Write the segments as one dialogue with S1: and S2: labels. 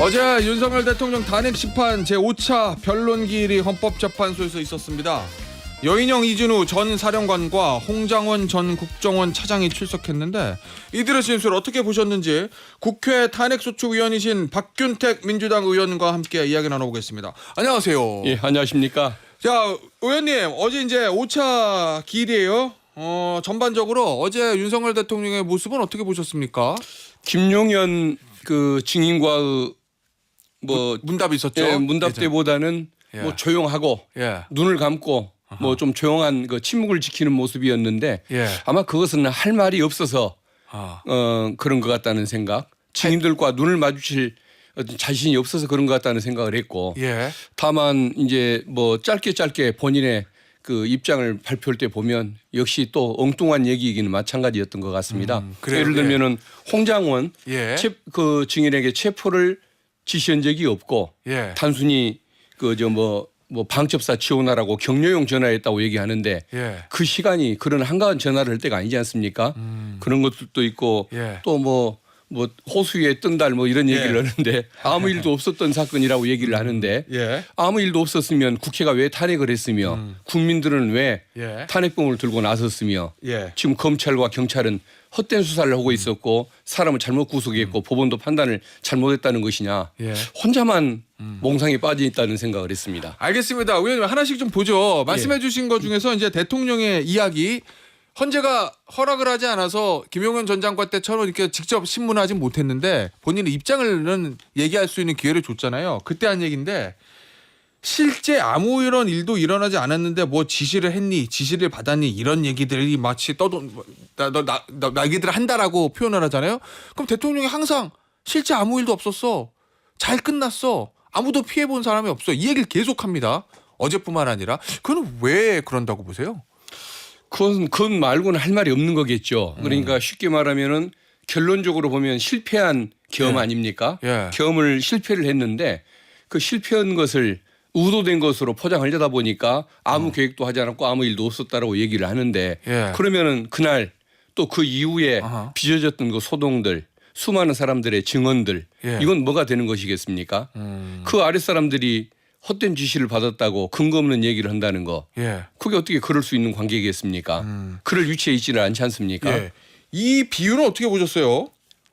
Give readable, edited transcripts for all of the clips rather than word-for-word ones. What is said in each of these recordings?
S1: 어제 윤석열 대통령 탄핵 심판 제5차 변론기일이 헌법재판소에서 있었습니다. 여인영 이준우 전 사령관과 홍장원 전 국정원 차장이 출석했는데 이들의 진술 어떻게 보셨는지 국회 탄핵소추위원이신 박균택 민주당 의원과 함께 이야기 나눠보겠습니다. 안녕하세요.
S2: 예, 안녕하십니까.
S1: 자, 의원님 어제 이제 5차 기일이에요. 전반적으로 어제 윤석열 대통령의 모습은 어떻게 보셨습니까?
S2: 김용현 그 증인과의
S1: 문답이 있었죠.
S2: 예, 문답 때보다는
S1: 예.
S2: 뭐 조용하고
S1: 예.
S2: 눈을 감고 뭐 좀 조용한 그 침묵을 지키는 모습이었는데
S1: 예.
S2: 아마 그것은 할 말이 없어서
S1: 아.
S2: 그런 것 같다는 생각. 증인들과 눈을 마주칠 어떤 자신이 없어서 그런 것 같다는 생각을 했고
S1: 예.
S2: 다만 이제 뭐 짧게 본인의 그 입장을 발표할 때 보면 역시 또 엉뚱한 얘기이기는 마찬가지였던 것 같습니다.
S1: 그래요?
S2: 예를 들면은 홍장원
S1: 예.
S2: 그 증인에게 체포를 지시한 적이 없고
S1: 예.
S2: 단순히 그 뭐 방첩사 지원하라고 격려용 전화했다고 얘기하는데
S1: 예.
S2: 그 시간이 그런 한가한 전화를 할 때가 아니지 않습니까? 그런 것들도 있고
S1: 예.
S2: 또 뭐 호수에 뜬 달 뭐 이런 얘기를
S1: 예.
S2: 하는데 아무 일도 없었던 사건이라고 얘기를 하는데
S1: 예.
S2: 아무 일도 없었으면 국회가 왜 탄핵을 했으며 국민들은 왜
S1: 예.
S2: 탄핵범을 들고 나섰으며
S1: 예.
S2: 지금 검찰과 경찰은 헛된 수사를 하고 있었고 사람을 잘못 구속했고 법원도 판단을 잘못했다는 것이냐.
S1: 예.
S2: 혼자만 몽상에 빠져 있다는 생각을 했습니다.
S1: 알겠습니다. 의원님 하나씩 좀 보죠. 말씀해 주신 것 중에서 이제 대통령의 이야기 헌재가 허락을 하지 않아서 김용현 전 장관 때처럼 이렇게 직접 신문하진 못했는데 본인의 입장을 얘기할 수 있는 기회를 줬잖아요. 그때 한 얘기인데 실제 아무 이런 일도 일어나지 않았는데 뭐 지시를 했니 지시를 받았니 이런 얘기들이 마치 나 얘기들을 한다라고 표현을 하잖아요. 그럼 대통령이 항상 실제 아무 일도 없었어. 잘 끝났어. 아무도 피해 본 사람이 없어. 이 얘기를 계속합니다. 어제뿐만 아니라. 그건 왜 그런다고 보세요?
S2: 그건 말고는 할 말이 없는 거겠죠. 그러니까 쉽게 말하면은 결론적으로 보면 실패한 겸
S1: 예.
S2: 아닙니까?
S1: 예.
S2: 겸을 실패를 했는데 그 실패한 것을 의도된 것으로 포장하려다 보니까 아무 계획도 하지 않았고 아무 일도 없었다라고 얘기를 하는데
S1: 예.
S2: 그러면은 그날 또 그 이후에
S1: 아하.
S2: 빚어졌던 그 소동들 수많은 사람들의 증언들
S1: 예.
S2: 이건 뭐가 되는 것이겠습니까? 그 아랫사람들이 헛된 지시를 받았다고 근거 없는 얘기를 한다는 거.
S1: 예.
S2: 그게 어떻게 그럴 수 있는 관계겠습니까? 그럴 위치에 있지는 않지 않습니까?
S1: 예. 이 비유는 어떻게 보셨어요?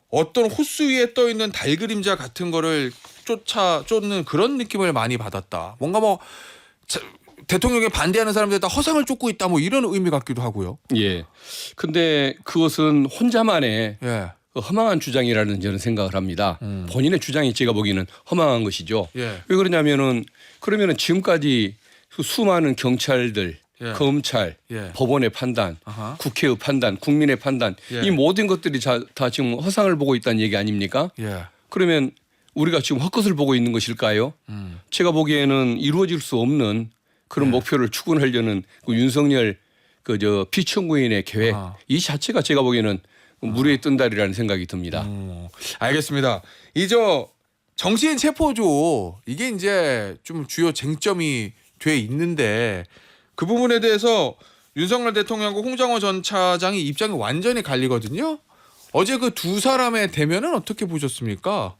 S1: 어떤 호수 위에 떠 있는 달 그림자 같은 거를 쫓는 그런 느낌을 많이 받았다. 뭔가 뭐 대통령에 반대하는 사람들이 다 허상을 쫓고 있다 뭐 이런 의미 같기도 하고요.
S2: 예. 근데 그것은 혼자만의
S1: 예.
S2: 허망한 주장이라는 저는 생각을 합니다. 본인의 주장이 제가 보기에는 허망한 것이죠.
S1: 예.
S2: 왜 그러냐면은 그러면은 지금까지 그 수많은 경찰들,
S1: 예.
S2: 검찰,
S1: 예.
S2: 법원의 판단,
S1: 아하.
S2: 국회의 판단, 국민의 판단
S1: 예.
S2: 이 모든 것들이 다 지금 허상을 보고 있다는 얘기 아닙니까?
S1: 예.
S2: 그러면 우리가 지금 헛것을 보고 있는 것일까요? 제가 보기에는 이루어질 수 없는 그런 목표를 추구하려는 그 윤석열 피청구인의 계획
S1: 아하.
S2: 이 자체가 제가 보기에는 물에 뜬 달이라는 생각이 듭니다.
S1: 알겠습니다. 이저 정치인 체포조 이게 이제 좀 주요 쟁점이 돼 있는데 그 부분에 대해서 윤석열 대통령과 홍장호 전 차장이 입장이 완전히 갈리거든요. 어제 그 두 사람의 대면은 어떻게 보셨습니까?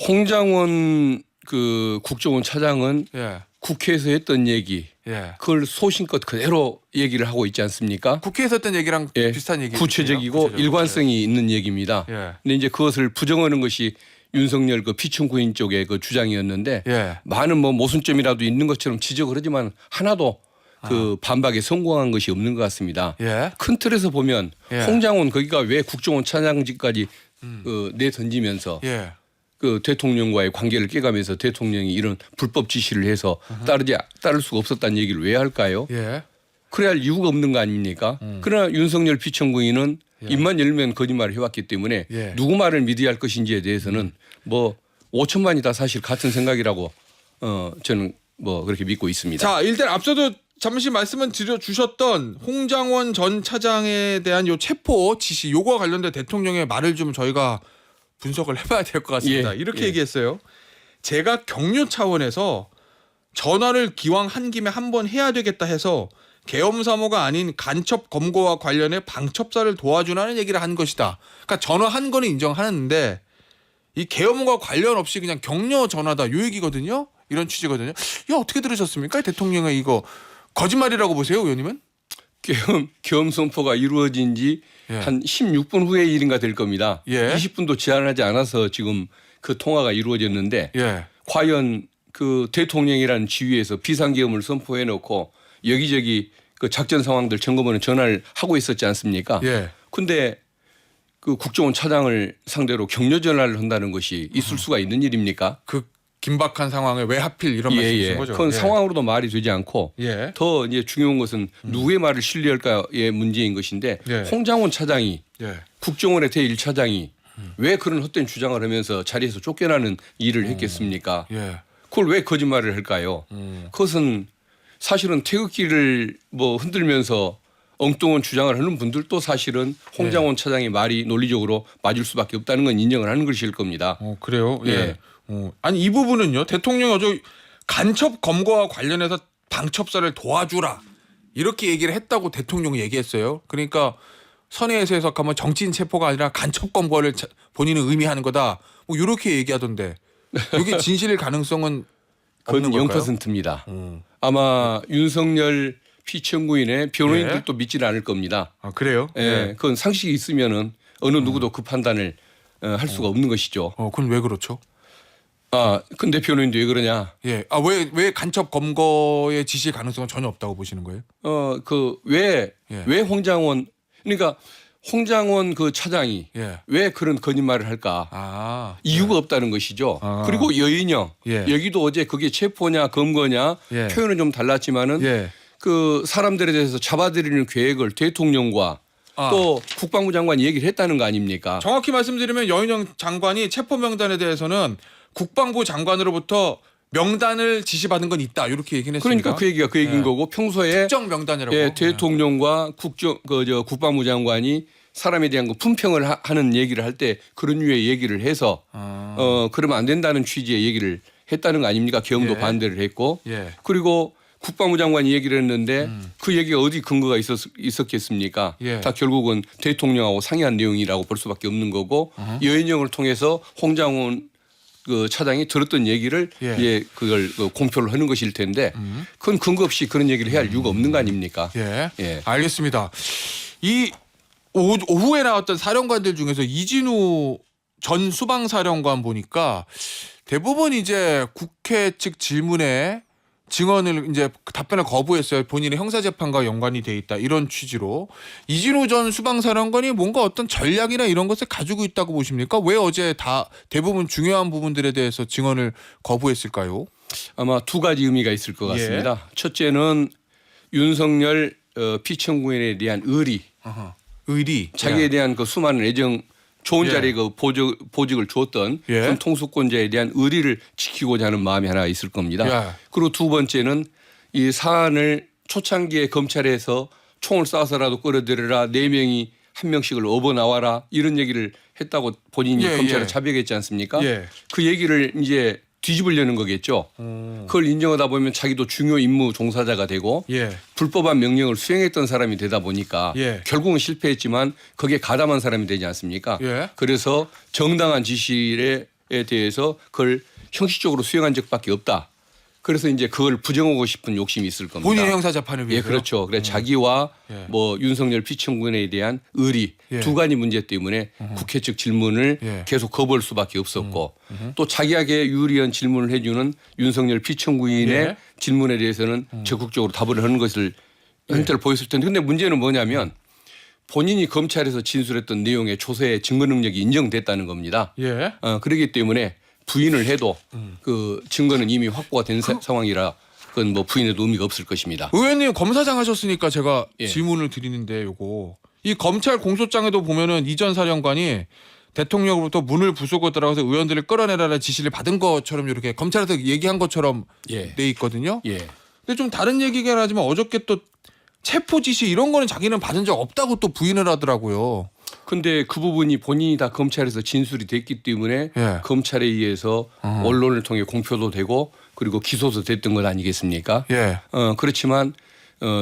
S2: 홍장원 그 국정원 차장은
S1: 예.
S2: 국회에서 했던 얘기
S1: 예.
S2: 그걸 소신껏 그대로 얘기를 하고 있지 않습니까?
S1: 국회에서 했던 얘기랑
S2: 예,
S1: 비슷한 얘기
S2: 구체적이고 일관성이 있는 얘기입니다.
S1: 예.
S2: 근데 이제 그것을 부정하는 것이 윤석열 그 피청구인 쪽의 그 주장이었는데
S1: 예.
S2: 많은 뭐 모순점이라도 있는 것처럼 지적을 하지만 하나도 그 반박에 성공한 것이 없는 것 같습니다.
S1: 예.
S2: 큰 틀에서 보면
S1: 예.
S2: 홍장원 거기가 왜 국정원 차장직까지 내던지면서
S1: 예.
S2: 그 대통령과의 관계를 깨가면서 대통령이 이런 불법 지시를 해서 따를 수가 없었다는 얘기를 왜 할까요?
S1: 예.
S2: 그래야 할 이유가 없는 거 아닙니까? 그러나 윤석열 피청구인은 입만 열면 거짓말을 해왔기 때문에
S1: 예.
S2: 누구 말을 믿어야 할 것인지에 대해서는 뭐 5천만이 다 사실 같은 생각이라고 저는 뭐 그렇게 믿고 있습니다.
S1: 자, 일단 앞서도 잠시 말씀을 드려주셨던 홍장원 전 차장에 대한 요 체포 지시 요거와 관련된 대통령의 말을 좀 저희가 분석을 해봐야 될 것 같습니다.
S2: 예,
S1: 이렇게
S2: 예.
S1: 얘기했어요. 제가 격려 차원에서 전화를 기왕 한 김에 한번 해야 되겠다 해서 계엄사무가 아닌 간첩 검거와 관련해 방첩사를 도와주라는 얘기를 한 것이다. 그러니까 전화한 거는 인정하는데 이 계엄과 관련 없이 그냥 격려 전화다 요 얘기거든요. 이런 취지거든요. 이거 어떻게 들으셨습니까? 대통령의 이거 거짓말이라고 보세요, 의원님은?
S2: 계엄 선포가 이루어진 지
S1: 예.
S2: 한 16분 후의 일인가 될 겁니다.
S1: 예.
S2: 20분도 지나지 않아서 지금 그 통화가 이루어졌는데
S1: 예.
S2: 과연 그 대통령이라는 지위에서 비상계엄을 선포해 놓고 여기저기 그 작전 상황들 점검하는 전화를 하고 있었지 않습니까?
S1: 예.
S2: 근데 그 국정원 차장을 상대로 격려 전화를 한다는 것이 있을 수가 있는 일입니까?
S1: 그 긴박한 상황에 왜 하필 이런 말씀이신 거죠?
S2: 그건
S1: 예.
S2: 상황으로도 말이 되지 않고
S1: 예.
S2: 더 이제 중요한 것은 누구의 말을 신뢰할까의 문제인 것인데
S1: 예.
S2: 홍장원 차장이
S1: 예.
S2: 국정원의 제1차장이 왜 그런 헛된 주장을 하면서 자리에서 쫓겨나는 일을 했겠습니까?
S1: 예.
S2: 그걸 왜 거짓말을 할까요? 그것은 사실은 태극기를 뭐 흔들면서 엉뚱한 주장을 하는 분들도 사실은 홍장원 차장의 말이 논리적으로 맞을 수밖에 없다는 건 인정을 하는 것일 겁니다.
S1: 그래요? 예.
S2: 예.
S1: 아니 이 부분은요. 대통령이 어제 간첩 검거와 관련해서 방첩사를 도와주라 이렇게 얘기를 했다고 대통령이 얘기했어요. 그러니까 선의에서 해석하면 정치인 체포가 아니라 간첩 검거를 본인은 의미하는 거다. 뭐 이렇게 얘기하던데 이게 진실일 가능성은 없는
S2: 그건
S1: 걸까요?
S2: 0%입니다. 아마 윤석열 피청구인의 변호인들도
S1: 예.
S2: 믿지는 않을 겁니다.
S1: 아 그래요?
S2: 예, 그건 상식이 있으면은 어느 누구도 그 판단을 할 수가 없는 것이죠.
S1: 그건 왜 그렇죠?
S2: 근데 변호인도 왜 그러냐?
S1: 예. 왜 간첩 검거의 지시 가능성은 전혀 없다고 보시는 거예요?
S2: 왜 홍장원 그러니까 홍장원 그 차장이
S1: 예.
S2: 왜 그런 거짓말을 할까? 이유가 없다는 것이죠.
S1: 아.
S2: 그리고 여인영
S1: 예.
S2: 여기도 어제 그게 체포냐 검거냐
S1: 예.
S2: 표현은 좀 달랐지만은
S1: 예.
S2: 그 사람들에 대해서 잡아들이는 계획을 대통령과 또 국방부 장관이 얘기를 했다는 거 아닙니까?
S1: 정확히 말씀드리면 여인영 장관이 체포 명단에 대해서는 국방부 장관으로부터 명단을 지시받은 건 있다 이렇게 얘기는 했습니다.
S2: 그러니까 그 얘기가 그 얘기인
S1: 예.
S2: 거고 평소에
S1: 특정 명단이라고.
S2: 예, 대통령과 국방부 장관이 사람에 대한 그 품평을 하는 얘기를 할 때 그런 류의 얘기를 해서 그러면 안 된다는 취지의 얘기를 했다는 거 아닙니까? 계엄도
S1: 예.
S2: 반대를 했고
S1: 예.
S2: 그리고 국방부 장관이 얘기를 했는데 그 얘기가 어디 근거가 있었겠습니까?
S1: 예.
S2: 다 결국은 대통령하고 상의한 내용이라고 볼 수밖에 없는 거고 여인영을 통해서 홍장원 그 차장이 들었던 얘기를
S1: 예.
S2: 예, 그걸 공표를 하는 것일 텐데 그건 근거 없이 그런 얘기를 해야 할 이유가 없는 거 아닙니까?
S1: 예.
S2: 예.
S1: 알겠습니다. 이 오후에 나왔던 사령관들 중에서 이진우 전 수방사령관 보니까 대부분 이제 국회 측 질문에 증언을 이제 답변을 거부했어요. 본인의 형사재판과 연관이 돼 있다 이런 취지로. 이진우 전 수방사령관이 뭔가 어떤 전략이나 이런 것을 가지고 있다고 보십니까? 왜 어제 다 대부분 중요한 부분들에 대해서 증언을 거부했을까요?
S2: 아마 두 가지 의미가 있을 것 같습니다. 첫째는 윤석열 피청구인에 대한 의리,
S1: 의리.
S2: 자기에 대한 그 수많은 애정, 좋은
S1: 예.
S2: 자리에 그 보직을 주었던
S1: 예.
S2: 그런 통수권자에 대한 의리를 지키고자 하는 마음이 하나 있을 겁니다.
S1: 예.
S2: 그리고 두 번째는 이 사안을 초창기에 검찰에서 총을 쏴서라도 끌어들여라 4명이 한 명씩을 업어 나와라 이런 얘기를 했다고 본인이
S1: 예,
S2: 검찰에
S1: 예.
S2: 자백했지 않습니까?
S1: 예.
S2: 그 얘기를 이제 뒤집으려는 거겠죠. 그걸 인정하다 보면 자기도 중요 임무 종사자가 되고
S1: 예.
S2: 불법한 명령을 수행했던 사람이 되다 보니까
S1: 예.
S2: 결국은 실패했지만 거기에 가담한 사람이 되지 않습니까?
S1: 예.
S2: 그래서 정당한 지시에 대해서 그걸 형식적으로 수행한 적밖에 없다. 그래서 이제 그걸 부정하고 싶은 욕심이 있을 겁니다.
S1: 본인의 형사재판을
S2: 예,
S1: 위해서.
S2: 그렇죠. 그래 자기와
S1: 예.
S2: 뭐 윤석열 피청군에 대한 의리
S1: 예.
S2: 두 가지 문제 때문에 국회 측 질문을
S1: 예.
S2: 계속 거부할 수밖에 없었고 또 자기에게 유리한 질문을 해주는 윤석열 피청구인의
S1: 예.
S2: 질문에 대해서는 적극적으로 답을 하는 것을 형태를 보였을 텐데 근데 문제는 뭐냐면 본인이 검찰에서 진술했던 내용의 조사의 증거 능력이 인정됐다는 겁니다.
S1: 예.
S2: 그렇기 때문에 부인을 해도 그 증거는 이미 확보가 된 상황이라 그건 뭐 부인해도 의미가 없을 것입니다.
S1: 의원님 검사장 하셨으니까 제가
S2: 예.
S1: 질문을 드리는데 요거 이 검찰 공소장에도 보면은 이전 사령관이 대통령으로부터 문을 부수고 들어가서 의원들을 끌어내라는 지시를 받은 것처럼 이렇게 검찰에서 얘기한 것처럼
S2: 예.
S1: 돼 있거든요.
S2: 예.
S1: 근데 좀 다른 얘기긴 하지만 어저께 또 체포 지시 이런 거는 자기는 받은 적 없다고 또 부인을 하더라고요.
S2: 근데 그 부분이 본인이 다 검찰에서 진술이 됐기 때문에
S1: 예.
S2: 검찰에 의해서 언론을 통해 공표도 되고 그리고 기소도 됐던 것 아니겠습니까?
S1: 예.
S2: 그렇지만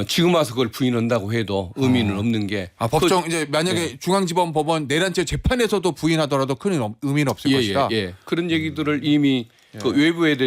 S2: 지금 와서 그걸 부인한다고 해도 의미는 없는 게
S1: 법정 이제 만약에 중앙지법 법원 내란죄 재판에서도 부인하더라도 큰 의미는 없을 것이다.
S2: 그런 얘기들을 이미 그 외부에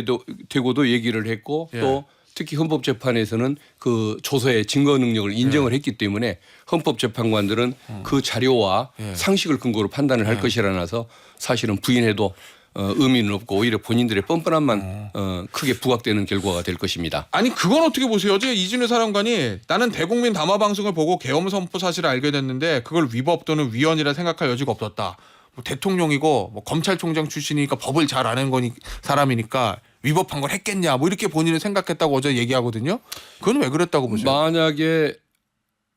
S2: 대고도 얘기를 했고 또 특히 헌법재판에서는 그 조서의 증거 능력을 인정을 했기 때문에 헌법재판관들은 그 자료와 상식을 근거로 판단을 할 것이라서 사실은 부인해도 의미는 없고 오히려 본인들의 뻔뻔함만 크게 부각되는 결과가 될 것입니다.
S1: 아니 그건 어떻게 보세요? 어제 이진우 사령관이 나는 대국민 담화 방송을 보고 계엄 선포 사실을 알게 됐는데 그걸 위법 또는 위헌이라 생각할 여지가 없었다. 뭐 대통령이고 뭐 검찰총장 출신이니까 법을 잘 아는 거니 사람이니까 위법한 걸 했겠냐 뭐 이렇게 본인은 생각했다고 어제 얘기하거든요. 그건 왜 그랬다고 보세요?
S2: 만약에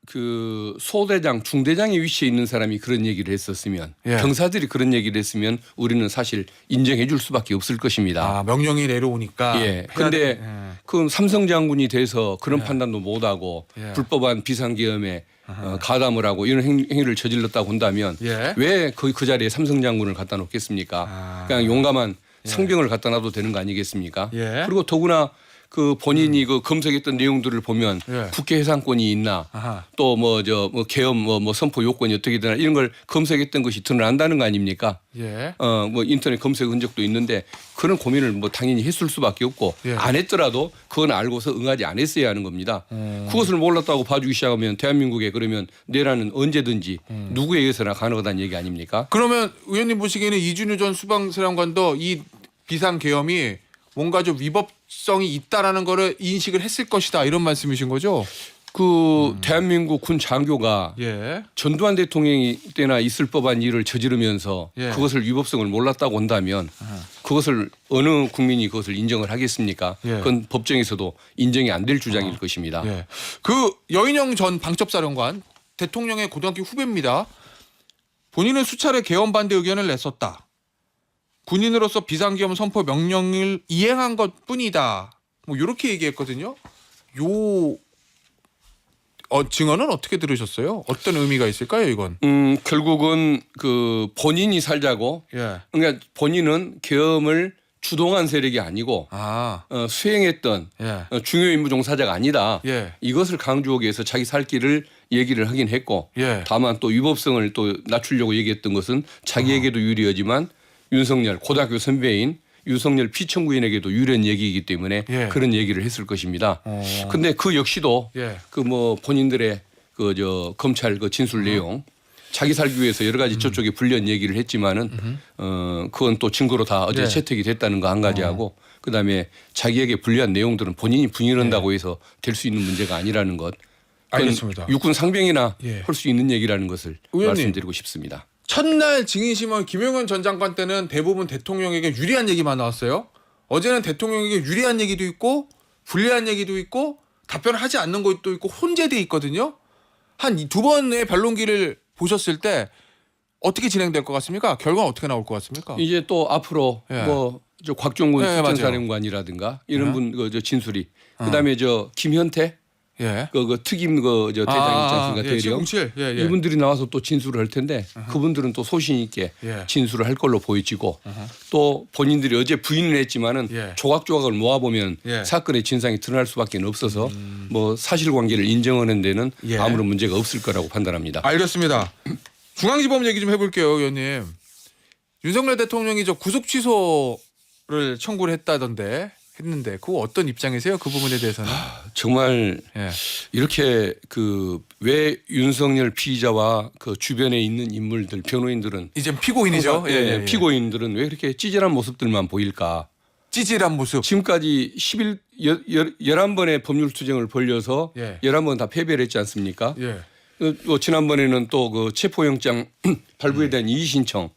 S2: 그 소대장, 중대장의 위치에 있는 사람이 그런 얘기를 했었으면 병사들이 그런 얘기를 했으면 우리는 사실 인정해 줄 수밖에 없을 것입니다.
S1: 명령이 내려오니까.
S2: 그런데 그 삼성 장군이 돼서 그런 판단도 못하고 불법한 비상계엄에 가담을 하고 이런 행위를 저질렀다고 한다면 왜 그 자리에 삼성 장군을 갖다 놓겠습니까? 그냥 용감한 상병을 갖다 놔도 되는 거 아니겠습니까? 그리고 더구나 그 본인이 그 검색했던 내용들을 보면 국회 해상권이 있나 또 뭐 계엄 뭐 선포 요건이 어떻게 되나 이런 걸 검색했던 것이 드러난다는 거 아닙니까? 뭐 인터넷 검색 흔적도 있는데 그런 고민을 뭐 당연히 했을 수밖에 없고 안 했더라도 그건 알고서 응하지 않았어야 하는 겁니다. 그것을 몰랐다고 봐주기 시작하면 대한민국에 그러면 내란은 언제든지 누구에 의해서나 가능하다는 얘기 아닙니까?
S1: 그러면 의원님 보시기에는 이준우 전 수방사령관도 이 비상계엄이 뭔가 좀 위법성이 있다라는 거를 인식을 했을 것이다 이런 말씀이신 거죠?
S2: 그 대한민국 군 장교가 전두환 대통령이 때나 있을 법한 일을 저지르면서 그것을 위법성을 몰랐다고 한다면 그것을 어느 국민이 그것을 인정을 하겠습니까? 그건 법정에서도 인정이 안 될 주장일 것입니다.
S1: 그 여인영 전 방첩사령관 대통령의 고등학교 후배입니다. 본인은 수차례 계엄 반대 의견을 냈었다. 군인으로서 비상계엄 선포 명령을 이행한 것뿐이다. 뭐 이렇게 얘기했거든요. 요 증언은 어떻게 들으셨어요? 어떤 의미가 있을까요, 이건?
S2: 결국은 그 본인이 살자고. 그러니까 본인은 계엄을 주동한 세력이 아니고 수행했던 중요 임무 종사자가 아니다. 이것을 강조하기 위해서 자기 살 길을 얘기를 하긴 했고 다만 또 위법성을 또 낮추려고 얘기했던 것은 자기에게도 유리하지만 윤석열 고등학교 선배인 윤석열 피청구인에게도 유리한 얘기이기 때문에 그런 얘기를 했을 것입니다. 근데 그 역시도 그 뭐 본인들의 그 검찰 그 진술 내용 자기 살기 위해서 여러 가지 저쪽에 불리한 얘기를 했지만은 그건 또 증거로 다 어제 채택이 됐다는 거 한 가지하고 그다음에 자기에게 불리한 내용들은 본인이 부인한다고 해서 될 수 있는 문제가 아니라는 것.
S1: 알겠습니다.
S2: 육군 상병이나 할 수 있는 얘기라는 것을
S1: 의원님.
S2: 말씀드리고 싶습니다.
S1: 첫날 증인심은 김용현 전 장관 때는 대부분 대통령에게 유리한 얘기만 나왔어요. 어제는 대통령에게 유리한 얘기도 있고 불리한 얘기도 있고 답변하지 않는 것도 있고 혼재돼 있거든요. 한 두 번의 변론기를 보셨을 때 어떻게 진행될 것 같습니까? 결과는 어떻게 나올 것 같습니까?
S2: 이제 또 앞으로 뭐 저 곽종군 수전사령관이라든가 이런 분 그 진술이 그다음에 저 김현태 그 특임 그 저 대장 있지 않습니까? 대령
S1: 707.
S2: 이분들이 나와서 또 진술을 할 텐데 그분들은 또 소신 있게 진술을 할 걸로 보여지고 또 본인들이 어제 부인을 했지만은 조각조각을 모아 보면 사건의 진상이 드러날 수밖에 없어서 뭐 사실관계를 인정하는 데는 아무런 문제가 없을 거라고 판단합니다.
S1: 알겠습니다. 중앙지법 얘기 좀 해볼게요, 의원님. 윤석열 대통령이 저 구속 취소를 청구를 했는데 그거 어떤 입장이세요? 그 부분에 대해서는?
S2: 정말 이렇게 그 왜 윤석열 피의자와 그 주변에 있는 인물들 변호인들은
S1: 이제 피고인이죠.
S2: 피고인들은 왜 그렇게 찌질한 모습들만 보일까?
S1: 찌질한 모습.
S2: 지금까지 11번의 법률 투쟁을 벌려서 11번 다 패배를 했지 않습니까? 지난번에는 또 그 체포영장 발부에 대한 이의 신청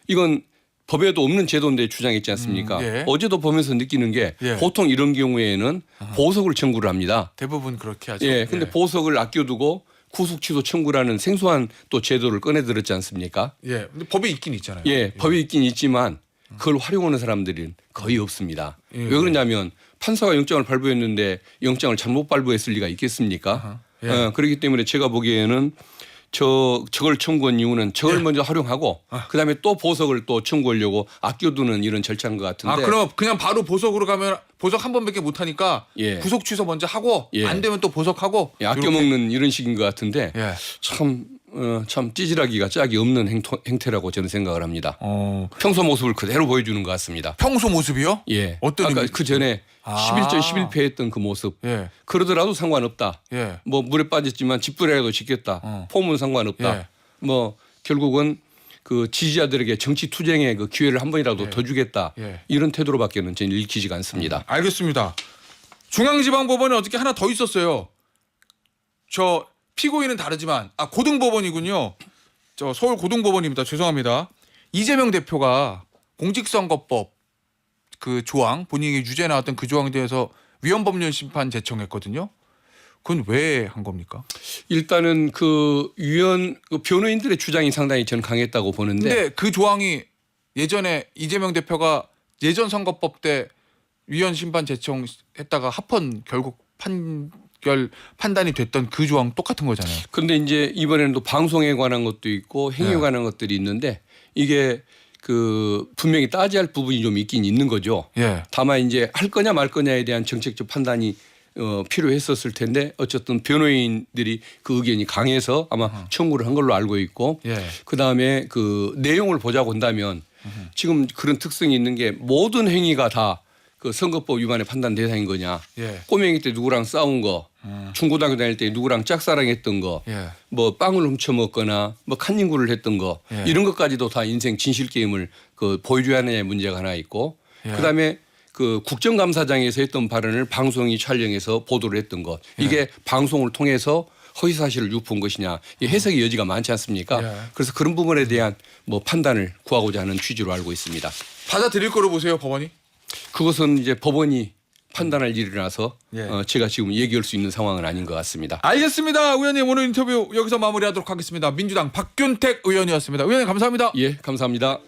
S2: 이건 법에도 없는 제도인데 주장했지 않습니까? 어제도 보면서 느끼는 게 보통 이런 경우에는 보석을 청구를 합니다.
S1: 대부분 그렇게 하죠.
S2: 근데 보석을 아껴두고 구속 취소 청구라는 생소한 또 제도를 꺼내들었지 않습니까?
S1: 근데 법에 있긴 있잖아요.
S2: 법에 있긴 있지만 그걸 활용하는 사람들은 거의 없습니다. 왜 그러냐면 판사가 영장을 발부했는데 영장을 잘못 발부했을 리가 있겠습니까? 그렇기 때문에 제가 보기에는 저걸 청구한 이유는 저걸
S1: 예.
S2: 먼저 활용하고 그다음에 또 보석을 또 청구하려고 아껴두는 이런 절차인 것 같은데.
S1: 아 그럼 그냥 바로 보석으로 가면 보석 한 번밖에 못 하니까
S2: 예.
S1: 구속 취소 먼저 하고
S2: 예.
S1: 안 되면 또 보석하고
S2: 예, 아껴
S1: 요렇게.
S2: 먹는 이런 식인 것 같은데
S1: 예.
S2: 참 찌질하기가 짝이 없는 행태라고 저는 생각을 합니다.
S1: 어.
S2: 평소 모습을 그대로 보여주는 것 같습니다.
S1: 평소 모습이요?
S2: 예.
S1: 어떤
S2: 아까
S1: 의미?
S2: 그 전에
S1: 아.
S2: 11전 11패 했던 그 모습.
S1: 예.
S2: 그러더라도 상관없다.
S1: 예.
S2: 뭐 물에 빠졌지만 집불이라도 짓겠다. 폼은 상관없다.
S1: 예.
S2: 뭐 결국은 그 지지자들에게 정치 투쟁의 그 기회를 한 번이라도 더 주겠다.
S1: 예.
S2: 이런 태도로밖에는 저는 읽히지가 않습니다.
S1: 알겠습니다. 중앙지방법원에 어저께 하나 더 있었어요. 저 피고인은 다르지만 고등법원이군요. 저 서울 고등법원입니다. 죄송합니다. 이재명 대표가 공직선거법 그 조항 본인이 유죄 나왔던 그 조항에 대해서 위헌법률 심판 제청했거든요. 그건 왜 한 겁니까?
S2: 일단은 그 위원 그 변호인들의 주장이 상당히 저는 강했다고 보는데
S1: 근데 그 조항이 예전에 이재명 대표가 예전 선거법 때 위헌 심판 제청했다가 합헌 결국 판단이 됐던 그 조항 똑같은 거잖아요.
S2: 근데 이제 이번에는 또 방송에 관한 것도 있고 행위에
S1: 네.
S2: 관한 것들이 있는데 이게 그 분명히 따져야 할 부분이 좀 있긴 있는 거죠.
S1: 예.
S2: 다만 이제 할 거냐 말 거냐에 대한 정책적 판단이 필요했었을 텐데 어쨌든 변호인들이 그 의견이 강해서 아마 청구를 한 걸로 알고 있고
S1: 예.
S2: 그다음에 그 내용을 보자고 한다면 지금 그런 특성이 있는 게 모든 행위가 다 그 선거법 위반의 판단 대상인 거냐.
S1: 예.
S2: 꼬맹이 때 누구랑 싸운 거 중고등학교 다닐 때 누구랑 짝사랑했던 거
S1: 예.
S2: 뭐 빵을 훔쳐 먹거나 뭐 칸닝구를 했던 거
S1: 예.
S2: 이런 것까지도 다 인생 진실 게임을 그 보여줘야 하느냐의 문제가 하나 있고
S1: 예.
S2: 그다음에 그 국정감사장에서 했던 발언을 방송이 촬영해서 보도를 했던 것 이게 방송을 통해서 허위 사실을 유포한 것이냐 이 해석의 여지가 많지 않습니까?
S1: 예.
S2: 그래서 그런 부분에 대한 뭐 판단을 구하고자 하는 취지로 알고 있습니다.
S1: 받아들일 거로 보세요, 법원이?
S2: 그것은 이제 법원이 판단할 일이라서
S1: 예.
S2: 제가 지금 얘기할 수 있는 상황은 아닌 것 같습니다.
S1: 알겠습니다. 의원님 오늘 인터뷰 여기서 마무리하도록 하겠습니다. 민주당 박균택 의원이었습니다. 의원님 감사합니다.
S2: 예, 감사합니다.